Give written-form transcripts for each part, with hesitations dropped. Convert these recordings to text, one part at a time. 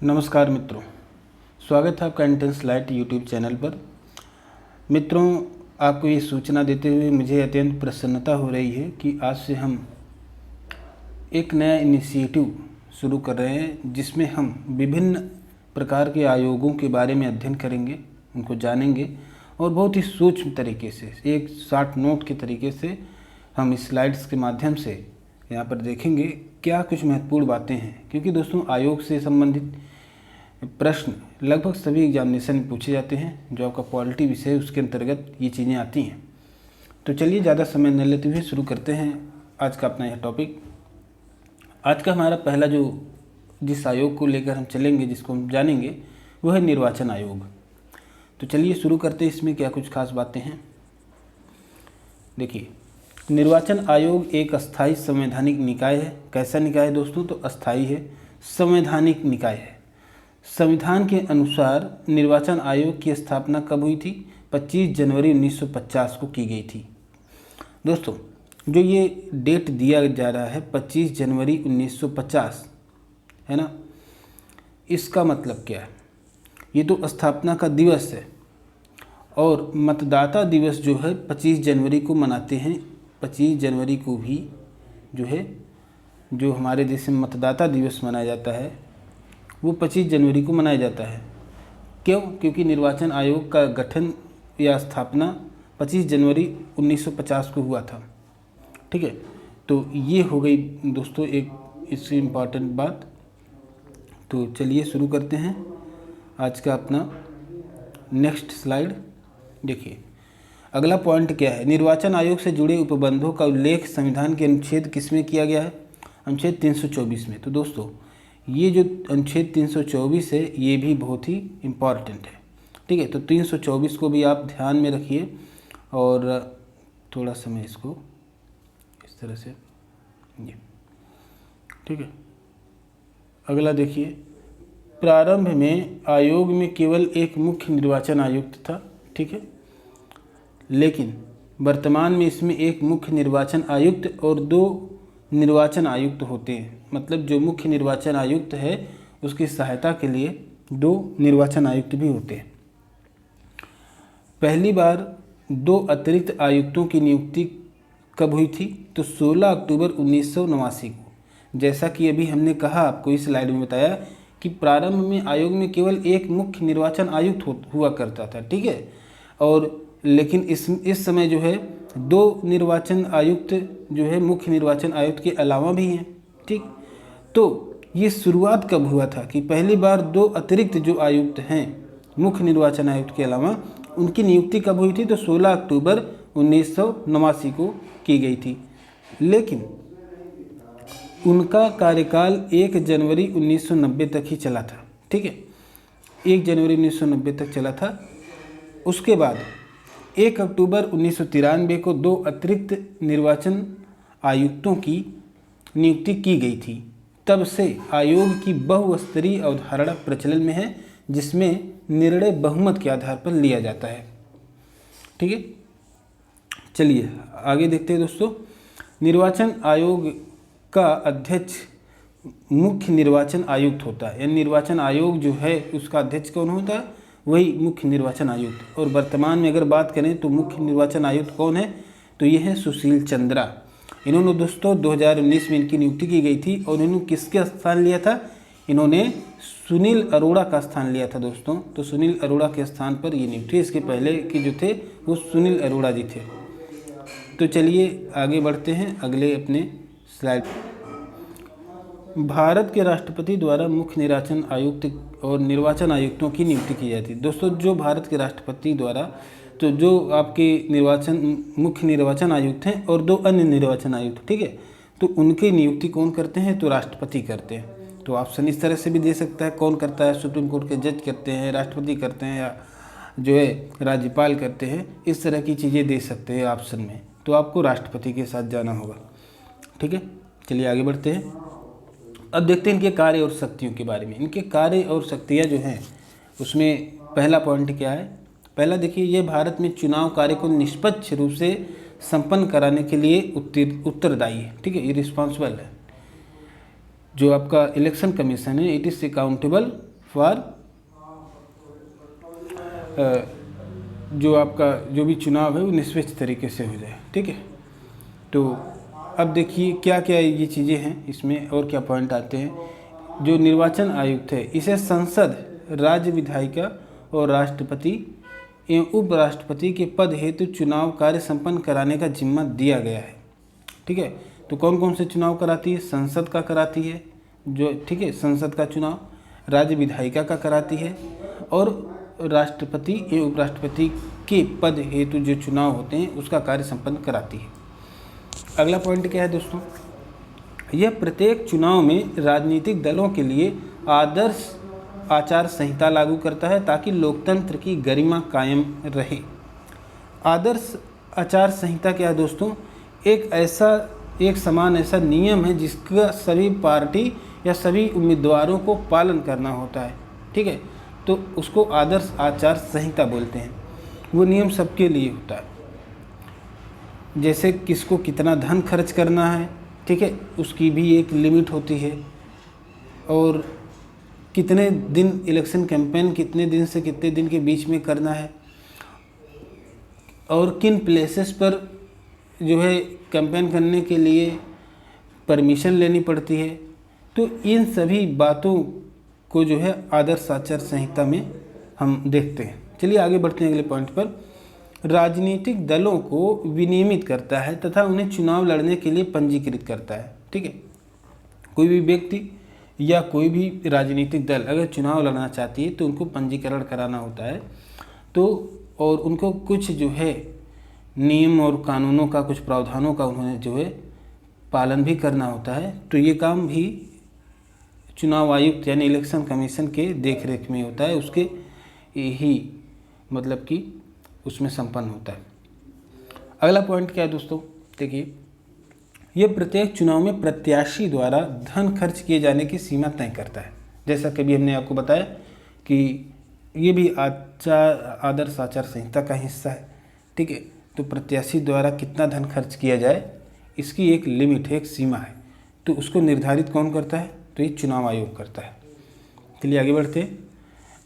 नमस्कार मित्रों, स्वागत है आपका इंटेंस लाइट यूट्यूब चैनल पर। मित्रों, आपको ये सूचना देते हुए मुझे अत्यंत प्रसन्नता हो रही है कि आज से हम एक नया इनिशिएटिव शुरू कर रहे हैं, जिसमें हम विभिन्न प्रकार के आयोगों के बारे में अध्ययन करेंगे, उनको जानेंगे और बहुत ही सूक्ष्म तरीके से एक शॉर्ट नोट के तरीके से हम इस स्लाइड्स के माध्यम से यहाँ पर देखेंगे क्या कुछ महत्वपूर्ण बातें हैं। क्योंकि दोस्तों, आयोग से संबंधित प्रश्न लगभग सभी एग्जामिनेशन में पूछे जाते हैं। जो आपका पॉलिटी विषय है उसके अंतर्गत ये चीज़ें आती हैं। तो चलिए ज़्यादा समय न लेते हुए शुरू करते हैं आज का अपना यह टॉपिक। आज का हमारा पहला जिस आयोग को लेकर हम चलेंगे, जिसको हम जानेंगे, वो है निर्वाचन आयोग। तो चलिए शुरू करते हैं, इसमें क्या कुछ खास बातें हैं। देखिए, निर्वाचन आयोग एक अस्थायी संवैधानिक निकाय है। कैसा निकाय है दोस्तों? तो अस्थायी है, संवैधानिक निकाय है। संविधान के अनुसार निर्वाचन आयोग की स्थापना कब हुई थी? 25 जनवरी 1950 को की गई थी। दोस्तों, जो ये डेट दिया जा रहा है 25 जनवरी 1950, है ना, इसका मतलब क्या है? ये तो स्थापना का दिवस है और मतदाता दिवस जो है 25 जनवरी को मनाते हैं। 25 जनवरी को भी जो है, जो हमारे देश में मतदाता दिवस मनाया जाता है, वो 25 जनवरी को मनाया जाता है। क्यों? क्योंकि निर्वाचन आयोग का गठन या स्थापना 25 जनवरी 1950 को हुआ था। ठीक है, तो ये हो गई दोस्तों एक इससे इम्पॉर्टेंट बात। तो चलिए शुरू करते हैं आज का अपना नेक्स्ट स्लाइड। देखिए, अगला पॉइंट क्या है? निर्वाचन आयोग से जुड़े उपबंधों का उल्लेख संविधान के अनुच्छेद किसमें किया गया है? अनुच्छेद 324 में। तो दोस्तों, ये जो अनुच्छेद 324 है, ये भी बहुत ही इम्पॉर्टेंट है। ठीक है, तो 324 को भी आप ध्यान में रखिए और थोड़ा समय इसको इस तरह से ये। ठीक है, अगला देखिए, प्रारंभ में आयोग में केवल एक मुख्य निर्वाचन आयुक्त था। ठीक है, लेकिन वर्तमान में इसमें एक मुख्य निर्वाचन आयुक्त और 2 निर्वाचन आयुक्त होते हैं। मतलब जो मुख्य निर्वाचन आयुक्त है उसकी सहायता के लिए 2 निर्वाचन आयुक्त भी होते हैं। पहली बार 2 अतिरिक्त आयुक्तों की नियुक्ति कब हुई थी? तो 16 अक्टूबर 1989 को। जैसा कि अभी हमने कहा, आपको इस स्लाइड में बताया कि प्रारंभ में आयोग में केवल एक मुख्य निर्वाचन आयुक्त हुआ करता था। ठीक है, और लेकिन इस समय जो है 2 निर्वाचन आयुक्त जो है मुख्य निर्वाचन आयुक्त के अलावा भी हैं। ठीक, तो ये शुरुआत कब हुआ था कि पहली बार 2 अतिरिक्त जो आयुक्त हैं मुख्य निर्वाचन आयुक्त के अलावा, उनकी नियुक्ति कब हुई थी? तो 16 अक्टूबर 1989 को की गई थी। लेकिन उनका कार्यकाल 1 जनवरी 1990 तक ही चला था। ठीक है, 1 जनवरी 1990 तक चला था। उसके बाद 1 अक्टूबर 1993 को 2 अतिरिक्त निर्वाचन आयुक्तों की नियुक्ति की गई थी। तब से आयोग की बहुस्तरीय अवधारणा प्रचलन में है, जिसमें निर्णय बहुमत के आधार पर लिया जाता है। ठीक है, चलिए आगे देखते हैं दोस्तों। निर्वाचन आयोग का अध्यक्ष मुख्य निर्वाचन आयुक्त होता है। यानी निर्वाचन आयोग जो है उसका अध्यक्ष कौन होता है? वही मुख्य निर्वाचन आयुक्त। और वर्तमान में अगर बात करें तो मुख्य निर्वाचन आयुक्त कौन है? तो ये है सुशील चंद्रा। इन्होंने दोस्तों 2019 में इनकी नियुक्ति की गई थी और इन्होंने किसका स्थान लिया था? इन्होंने सुनील अरोड़ा का स्थान लिया था दोस्तों। तो सुनील अरोड़ा के स्थान पर ये नियुक्ति, इसके पहले के जो थे वो सुनील अरोड़ा जी थे। तो चलिए आगे बढ़ते हैं अगले अपने स्लाइड। भारत के राष्ट्रपति द्वारा मुख्य निर्वाचन आयुक्त और निर्वाचन आयुक्तों की नियुक्ति की जाती है। दोस्तों, जो भारत के राष्ट्रपति द्वारा, तो जो आपके मुख्य निर्वाचन आयुक्त हैं और 2 अन्य निर्वाचन आयुक्त, ठीक है, तो उनकी नियुक्ति कौन करते हैं? तो राष्ट्रपति करते हैं। तो ऑप्शन इस तरह से भी दे सकता है, कौन करता है? सुप्रीम कोर्ट के जज करते हैं, राष्ट्रपति करते हैं, या जो है राज्यपाल करते हैं। इस तरह की चीज़ें दे सकते हैं ऑप्शन में। तो आपको राष्ट्रपति के साथ जाना होगा। ठीक है, चलिए आगे बढ़ते हैं। अब देखते हैं इनके कार्य और शक्तियों के बारे में। इनके कार्य और शक्तियाँ जो हैं उसमें पहला पॉइंट क्या है? पहला देखिए, ये भारत में चुनाव कार्य को निष्पक्ष रूप से संपन्न कराने के लिए उत्तरदायी है। ठीक है, ये रिस्पॉन्सिबल है। जो आपका इलेक्शन कमीशन है, इट इज़ अकाउंटेबल फॉर जो आपका जो भी चुनाव है वो निष्पक्ष तरीके से हो जाए। ठीक है, तो अब देखिए क्या क्या ये चीज़ें हैं इसमें और क्या पॉइंट आते हैं। जो निर्वाचन आयुक्त है इसे संसद, राज्य विधायिका और राष्ट्रपति एवं उपराष्ट्रपति के पद हेतु चुनाव कार्य संपन्न कराने का जिम्मा दिया गया है। ठीक है, तो कौन कौन से चुनाव कराती है? संसद का कराती है जो, ठीक है, संसद का चुनाव, राज्य विधायिका का कराती है और राष्ट्रपति एवं उपराष्ट्रपति के पद हेतु जो चुनाव होते हैं उसका कार्य संपन्न कराती है। अगला पॉइंट क्या है दोस्तों? यह प्रत्येक चुनाव में राजनीतिक दलों के लिए आदर्श आचार संहिता लागू करता है ताकि लोकतंत्र की गरिमा कायम रहे। आदर्श आचार संहिता क्या है दोस्तों? एक समान ऐसा नियम है जिसका सभी पार्टी या सभी उम्मीदवारों को पालन करना होता है। ठीक है, तो उसको आदर्श आचार संहिता बोलते हैं। वो नियम सबके लिए होता है, जैसे किसको कितना धन खर्च करना है, ठीक है, उसकी भी एक लिमिट होती है, और कितने दिन इलेक्शन कैंपेन कितने दिन से कितने दिन के बीच में करना है, और किन प्लेसेस पर जो है कैंपेन करने के लिए परमिशन लेनी पड़ती है। तो इन सभी बातों को जो है आदर्श आचार संहिता में हम देखते हैं। चलिए आगे बढ़ते हैं अगले पॉइंट पर। राजनीतिक दलों को विनियमित करता है तथा उन्हें चुनाव लड़ने के लिए पंजीकृत करता है। ठीक है, कोई भी व्यक्ति या कोई भी राजनीतिक दल अगर चुनाव लड़ना चाहती है तो उनको पंजीकरण कराना होता है, तो और उनको कुछ जो है नियम और कानूनों का, कुछ प्रावधानों का उन्होंने जो है पालन भी करना होता है। तो ये काम भी चुनाव आयुक्त यानी इलेक्शन कमीशन के देखरेख में होता है, उसके ही मतलब कि उसमें संपन्न होता है। अगला पॉइंट क्या है दोस्तों? देखिए, यह प्रत्येक चुनाव में प्रत्याशी द्वारा धन खर्च किए जाने की सीमा तय करता है। जैसा कभी हमने आपको बताया कि ये भी आदर्श आचार संहिता का हिस्सा है। ठीक है, तो प्रत्याशी द्वारा कितना धन खर्च किया जाए इसकी एक लिमिट है, एक सीमा है, तो उसको निर्धारित कौन करता है? तो ये चुनाव आयोग करता है। चलिए आगे बढ़ते हैं।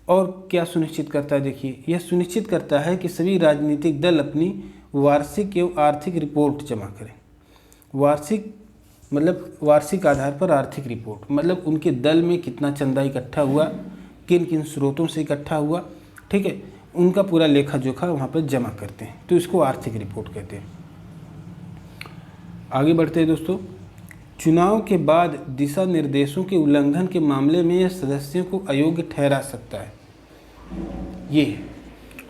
और क्या सुनिश्चित करता है? देखिए, यह सुनिश्चित करता है कि सभी राजनीतिक दल अपनी वार्षिक एवं आर्थिक रिपोर्ट जमा करें। वार्षिक आधार पर आर्थिक रिपोर्ट मतलब उनके दल में कितना चंदा इकट्ठा हुआ, किन किन स्रोतों से इकट्ठा हुआ, ठीक है, उनका पूरा लेखा जोखा वहाँ पर जमा करते हैं, तो इसको आर्थिक रिपोर्ट कहते हैं। आगे बढ़ते हैं दोस्तों। चुनाव के बाद दिशा निर्देशों के उल्लंघन के मामले में यह सदस्यों को अयोग्य ठहरा सकता है। ये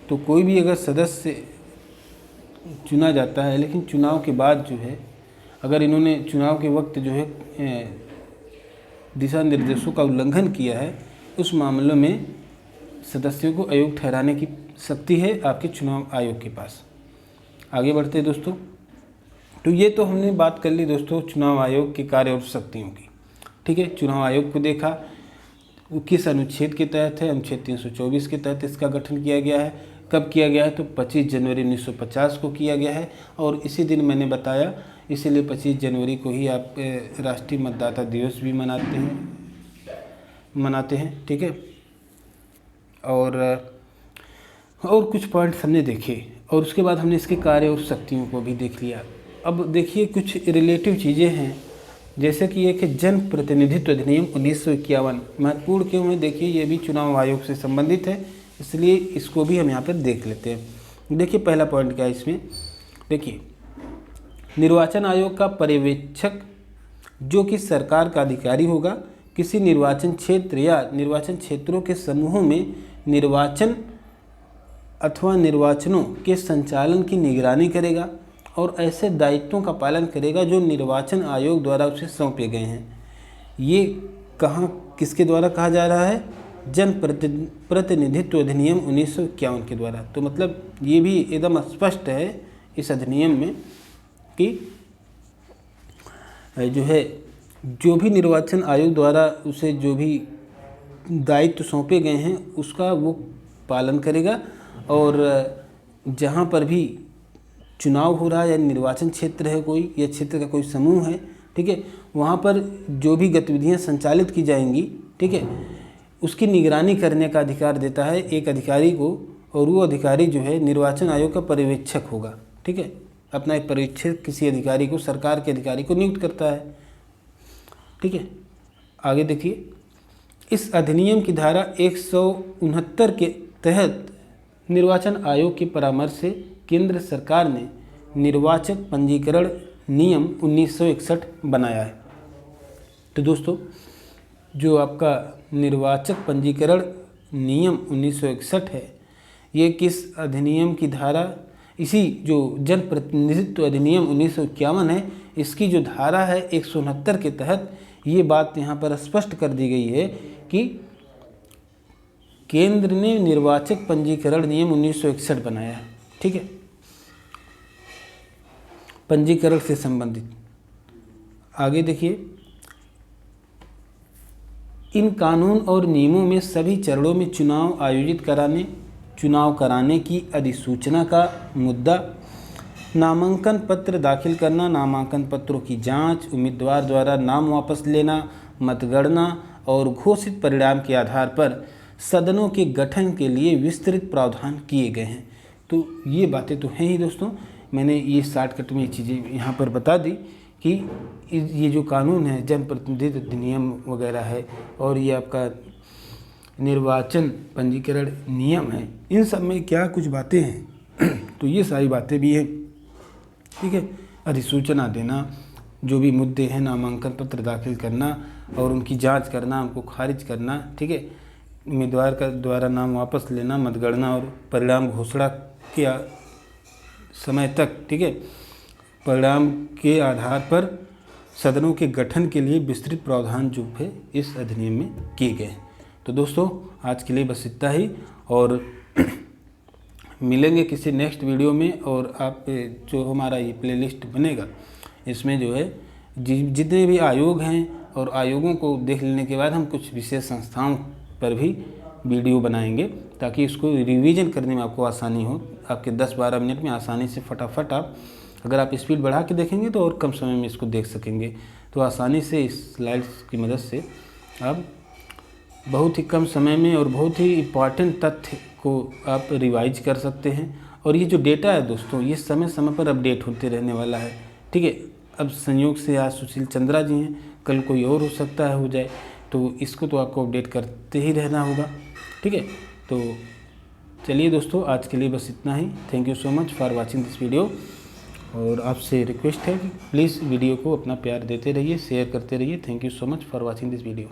तो कोई भी अगर सदस्य चुना जाता है लेकिन चुनाव के बाद जो है अगर इन्होंने चुनाव के वक्त जो है दिशा निर्देशों का उल्लंघन किया है, उस मामलों में सदस्यों को अयोग्य ठहराने की शक्ति है आपके चुनाव आयोग के पास। आगे बढ़ते हैं दोस्तों। तो ये तो हमने बात कर ली दोस्तों चुनाव आयोग के कार्य और शक्तियों की। ठीक है, चुनाव आयोग को देखा, वो किस अनुच्छेद के तहत है? अनुच्छेद 324 के तहत इसका गठन किया गया है। कब किया गया है? तो 25 जनवरी 1950 को किया गया है, और इसी दिन मैंने बताया, इसीलिए 25 जनवरी को ही आप राष्ट्रीय मतदाता दिवस भी मनाते हैं। ठीक है, और कुछ पॉइंट्स हमने देखे, और उसके बाद हमने इसके कार्य और शक्तियों को भी देख लिया। अब देखिए कुछ रिलेटिव चीज़ें हैं, जैसे कि एक जन प्रतिनिधित्व अधिनियम 1951 महत्वपूर्ण क्यों है? देखिए ये भी चुनाव आयोग से संबंधित है, इसलिए इसको भी हम यहाँ पर देख लेते हैं। देखिए पहला पॉइंट क्या है इसमें? देखिए, निर्वाचन आयोग का पर्यवेक्षक जो कि सरकार का अधिकारी होगा, किसी निर्वाचन क्षेत्र या निर्वाचन क्षेत्रों के समूहों में निर्वाचन अथवा निर्वाचनों के संचालन की निगरानी करेगा और ऐसे दायित्वों का पालन करेगा जो निर्वाचन आयोग द्वारा उसे सौंपे गए हैं। ये किसके द्वारा कहा जा रहा है? जन प्रतिनिधित्व अधिनियम 1951 के द्वारा। तो मतलब ये भी एकदम स्पष्ट है इस अधिनियम में कि जो है जो भी निर्वाचन आयोग द्वारा उसे जो भी दायित्व सौंपे गए हैं उसका वो पालन करेगा, और जहाँ पर भी चुनाव हो रहा है या निर्वाचन क्षेत्र है कोई, या क्षेत्र का कोई समूह है, ठीक है, वहाँ पर जो भी गतिविधियाँ संचालित की जाएंगी, ठीक है, उसकी निगरानी करने का अधिकार देता है एक अधिकारी को, और वो अधिकारी जो है निर्वाचन आयोग का पर्यवेक्षक होगा। ठीक है, अपना एक पर्यवेक्षक किसी अधिकारी को, सरकार के अधिकारी को नियुक्त करता है। ठीक है, आगे देखिए, इस अधिनियम की धारा 169 के तहत निर्वाचन आयोग के परामर्श से केंद्र सरकार ने निर्वाचक पंजीकरण नियम 1961 बनाया है। तो दोस्तों, जो आपका निर्वाचक पंजीकरण नियम 1961 है, ये किस अधिनियम की धारा, इसी जो जन प्रतिनिधित्व अधिनियम 1951 है, इसकी जो धारा है 169 के तहत ये बात यहाँ पर स्पष्ट कर दी गई है कि केंद्र ने निर्वाचक पंजीकरण नियम 1961 बनाया है। ठीक है, पंजीकरण से संबंधित। आगे देखिए, इन कानून और नियमों में सभी चरणों में चुनाव आयोजित कराने, चुनाव कराने की अधिसूचना का मुद्दा, नामांकन पत्र दाखिल करना, नामांकन पत्रों की जांच, उम्मीदवार द्वारा नाम वापस लेना, मतगणना और घोषित परिणाम के आधार पर सदनों के गठन के लिए विस्तृत प्रावधान किए गए हैं। तो ये बातें तो हैं ही दोस्तों, मैंने ये शॉर्टकट में ये चीज़ें यहाँ पर बता दी कि ये जो कानून है, जनप्रतिनिधित्व अधिनियम वगैरह है, और ये आपका निर्वाचन पंजीकरण नियम है, इन सब में क्या कुछ बातें हैं तो ये सारी बातें भी हैं। ठीक है, अधिसूचना देना, जो भी मुद्दे हैं, नामांकन पत्र दाखिल करना और उनकी जांच करना, उनको खारिज करना। ठीक है, उम्मीदवार का द्वारा नाम वापस लेना, मतगणना और परिणाम घोषणा के समय तक, ठीक है, परिणाम के आधार पर सदनों के गठन के लिए विस्तृत प्रावधान जो है इस अधिनियम में किए गए हैं। तो दोस्तों, आज के लिए बस इतना ही, और मिलेंगे किसी नेक्स्ट वीडियो में। और आप जो हमारा ये प्लेलिस्ट बनेगा, इसमें जो है जितने भी आयोग हैं और आयोगों को देख लेने के बाद हम कुछ विशेष संस्थाओं पर भी वीडियो बनाएंगे, ताकि इसको रिवीजन करने में आपको आसानी हो। आपके 10-12 मिनट में आसानी से फटाफट आप, अगर आप स्पीड बढ़ा के देखेंगे तो और कम समय में इसको देख सकेंगे। तो आसानी से इस स्लाइड्स की मदद से आप बहुत ही कम समय में और बहुत ही इम्पॉर्टेंट तथ्य को आप रिवाइज कर सकते हैं। और ये जो डेटा है दोस्तों, ये समय समय पर अपडेट होते रहने वाला है। ठीक है, अब संयोग से आज सुशील चंद्रा जी हैं, कल कोई और हो सकता है हो जाए, तो इसको तो आपको अपडेट करते ही रहना होगा। ठीक है, तो चलिए दोस्तों, आज के लिए बस इतना ही। Thank you so much for watching this video. और आपसे रिक्वेस्ट है कि प्लीज़ वीडियो को अपना प्यार देते रहिए, शेयर करते रहिए। Thank you so much for watching this video.